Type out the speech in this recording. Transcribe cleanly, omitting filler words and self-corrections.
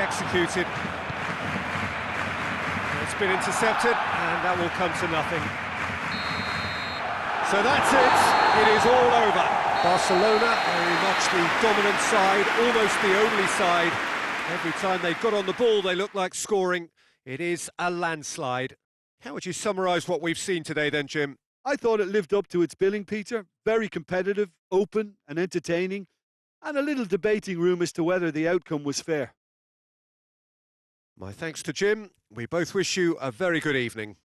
executed. It's been intercepted, and that will come to nothing. So that's it. It is all over. Barcelona, very much the dominant side, almost the only side. Every time they got on the ball, they looked like scoring. It is a landslide. How would you summarise what we've seen today then, Jim? I thought it lived up to its billing, Peter. Very competitive, open and entertaining, and a little debating room as to whether the outcome was fair. My thanks to Jim. We both wish you a very good evening.